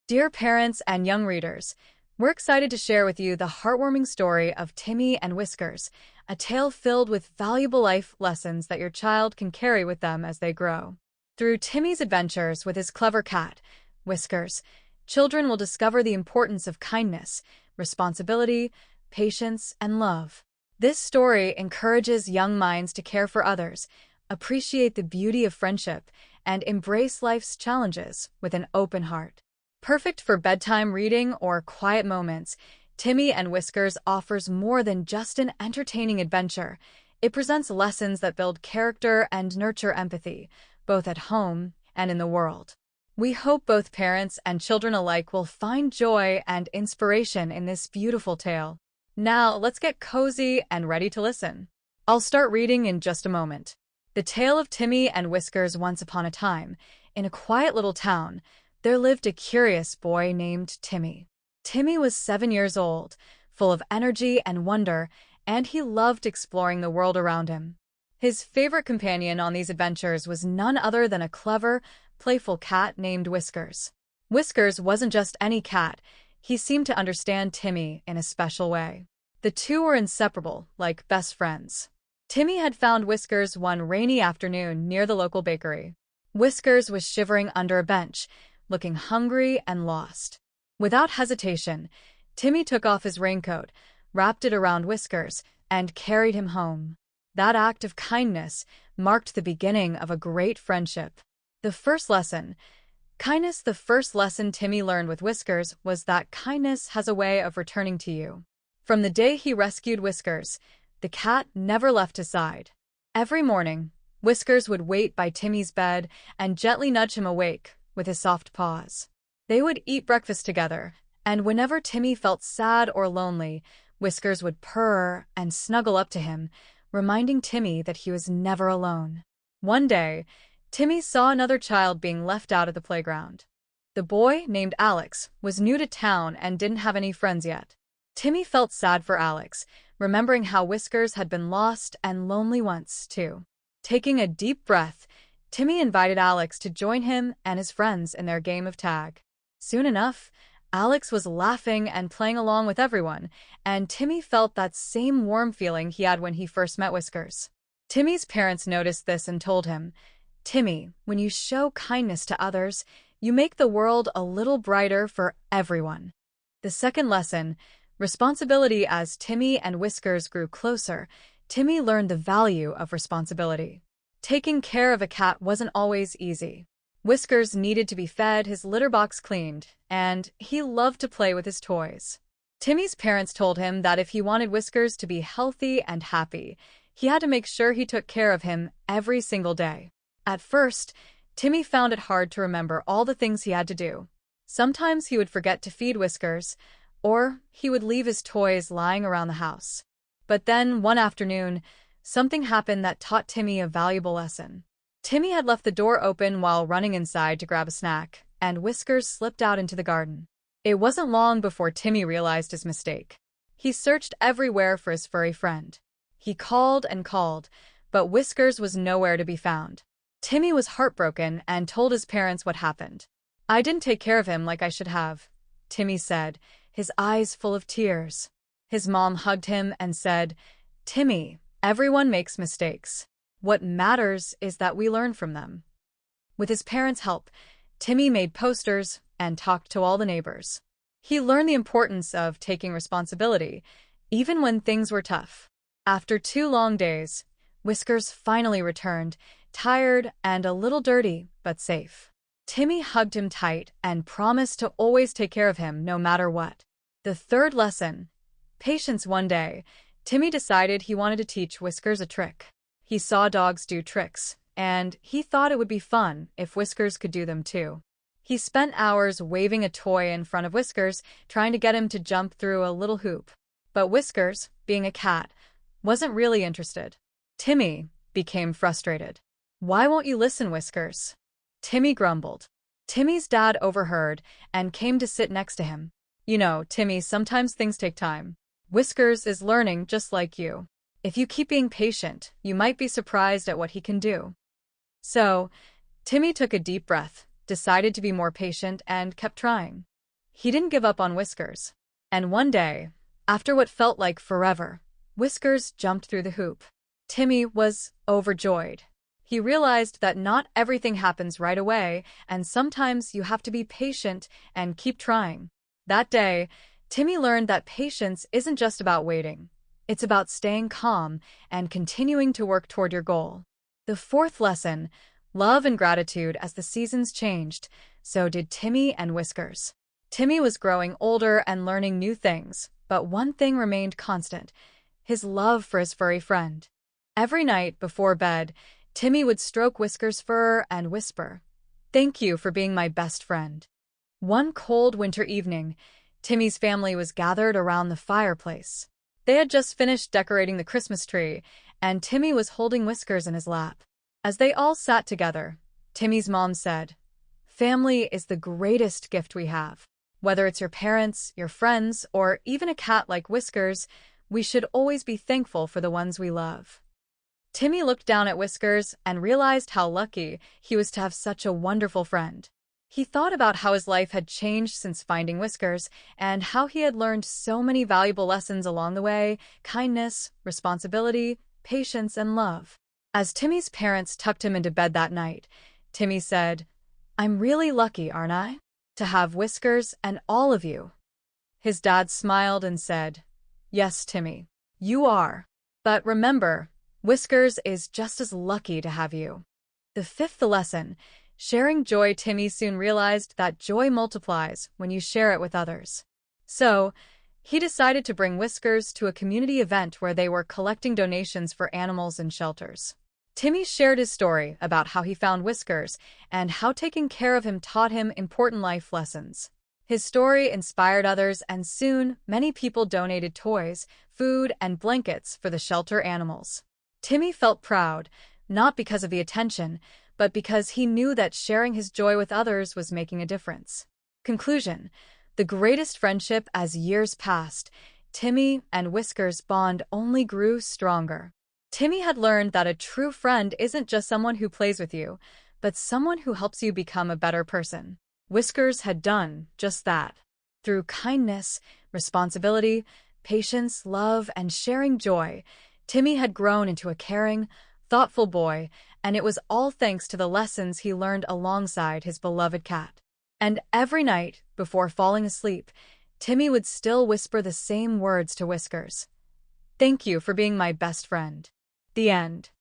Dear parents and young readers, we're excited to share with you the heartwarming story of Timmy and Whiskers, a tale filled with valuable life lessons that your child can carry with them as they grow. Through Timmy's adventures with his clever cat, Whiskers, children will discover the importance of kindness, responsibility, patience, and love. This story encourages young minds to care for others, appreciate the beauty of friendship, and embrace life's challenges with an open heart. Perfect for bedtime reading or quiet moments, Timmy and Whiskers offers more than just an entertaining adventure. It presents lessons that build character and nurture empathy, both at home and in the world. We hope both parents and children alike will find joy and inspiration in this beautiful tale. Now, let's get cozy and ready to listen. I'll start reading in just a moment. The tale of Timmy and Whiskers. Once upon a time, in a quiet little town, there lived a curious boy named Timmy. Timmy was 7 years old, full of energy and wonder, and he loved exploring the world around him. His favorite companion on these adventures was none other than a clever, playful cat named Whiskers. Whiskers wasn't just any cat. He seemed to understand Timmy in a special way. The two were inseparable, like best friends. Timmy had found Whiskers one rainy afternoon near the local bakery. Whiskers was shivering under a bench, looking hungry and lost. Without hesitation, Timmy took off his raincoat, wrapped it around Whiskers, and carried him home. That act of kindness marked the beginning of a great friendship. The first lesson Timmy learned with Whiskers was that kindness has a way of returning to you. From the day he rescued Whiskers, the cat never left his side. Every morning, Whiskers would wait by Timmy's bed and gently nudge him awake with his soft paws. They would eat breakfast together, and whenever Timmy felt sad or lonely, Whiskers would purr and snuggle up to him, reminding Timmy that he was never alone. One day, Timmy saw another child being left out at the playground. The boy, named Alex, was new to town and didn't have any friends yet. Timmy felt sad for Alex, remembering how Whiskers had been lost and lonely once, too. Taking a deep breath, Timmy invited Alex to join him and his friends in their game of tag. Soon enough, Alex was laughing and playing along with everyone, and Timmy felt that same warm feeling he had when he first met Whiskers. Timmy's parents noticed this and told him, "Timmy, when you show kindness to others, you make the world a little brighter for everyone." The second lesson, responsibility. As Timmy and Whiskers grew closer, Timmy learned the value of responsibility. Taking care of a cat wasn't always easy. Whiskers needed to be fed, his litter box cleaned, and he loved to play with his toys. Timmy's parents told him that if he wanted Whiskers to be healthy and happy, he had to make sure he took care of him every single day. At first, Timmy found it hard to remember all the things he had to do. Sometimes he would forget to feed Whiskers, or he would leave his toys lying around the house. But then, one afternoon, something happened that taught Timmy a valuable lesson. Timmy had left the door open while running inside to grab a snack, and Whiskers slipped out into the garden. It wasn't long before Timmy realized his mistake. He searched everywhere for his furry friend. He called and called, but Whiskers was nowhere to be found. Timmy was heartbroken and told his parents what happened. "I didn't take care of him like I should have," Timmy said, his eyes full of tears. His mom hugged him and said, "Timmy, everyone makes mistakes. What matters is that we learn from them." With his parents' help, Timmy made posters and talked to all the neighbors. He learned the importance of taking responsibility, even when things were tough. After 2 long days, Whiskers finally returned, tired and a little dirty, but safe. Timmy hugged him tight and promised to always take care of him no matter what. The third lesson, patience. One day, Timmy decided he wanted to teach Whiskers a trick. He saw dogs do tricks, and he thought it would be fun if Whiskers could do them too. He spent hours waving a toy in front of Whiskers, trying to get him to jump through a little hoop. But Whiskers, being a cat, wasn't really interested. Timmy became frustrated. "Why won't you listen, Whiskers?" Timmy grumbled. Timmy's dad overheard and came to sit next to him. "You know, Timmy, sometimes things take time. Whiskers is learning just like you. If you keep being patient, you might be surprised at what he can do." So, Timmy took a deep breath, decided to be more patient, and kept trying. he didn't give up on Whiskers. And one day, after what felt like forever, Whiskers jumped through the hoop. Timmy was overjoyed. He realized that not everything happens right away, and sometimes you have to be patient and keep trying. That day, Timmy learned that patience isn't just about waiting. It's about staying calm and continuing to work toward your goal. The fourth lesson: love and gratitude. As the seasons changed, so did Timmy and Whiskers. Timmy was growing older and learning new things, but one thing remained constant: his love for his furry friend. Every night before bed, Timmy would stroke Whiskers' fur and whisper, "Thank you for being my best friend." One cold winter evening, Timmy's family was gathered around the fireplace. They had just finished decorating the Christmas tree, and Timmy was holding Whiskers in his lap. As they all sat together, Timmy's mom said, "Family is the greatest gift we have. Whether it's your parents, your friends, or even a cat like Whiskers, we should always be thankful for the ones we love." Timmy looked down at Whiskers and realized how lucky he was to have such a wonderful friend. He thought about how his life had changed since finding Whiskers and how he had learned so many valuable lessons along the way: kindness, responsibility, patience, and love. As Timmy's parents tucked him into bed that night, Timmy said, "I'm really lucky, aren't I? To have Whiskers and all of you." His dad smiled and said, "Yes, Timmy, you are. But remember, Whiskers is just as lucky to have you." The fifth lesson: sharing joy. Timmy soon realized that joy multiplies when you share it with others. So, he decided to bring Whiskers to a community event where they were collecting donations for animals and shelters. Timmy shared his story about how he found Whiskers and how taking care of him taught him important life lessons. His story inspired others, and soon many people donated toys, food, and blankets for the shelter animals. Timmy felt proud, not because of the attention, but because he knew that sharing his joy with others was making a difference. Conclusion: the greatest friendship. As years passed, Timmy and Whiskers' bond only grew stronger. Timmy had learned that a true friend isn't just someone who plays with you, but someone who helps you become a better person. Whiskers had done just that. Through kindness, responsibility, patience, love, and sharing joy, Timmy had grown into a caring, thoughtful boy, and it was all thanks to the lessons he learned alongside his beloved cat. And every night, before falling asleep, Timmy would still whisper the same words to Whiskers: "Thank you for being my best friend." The end.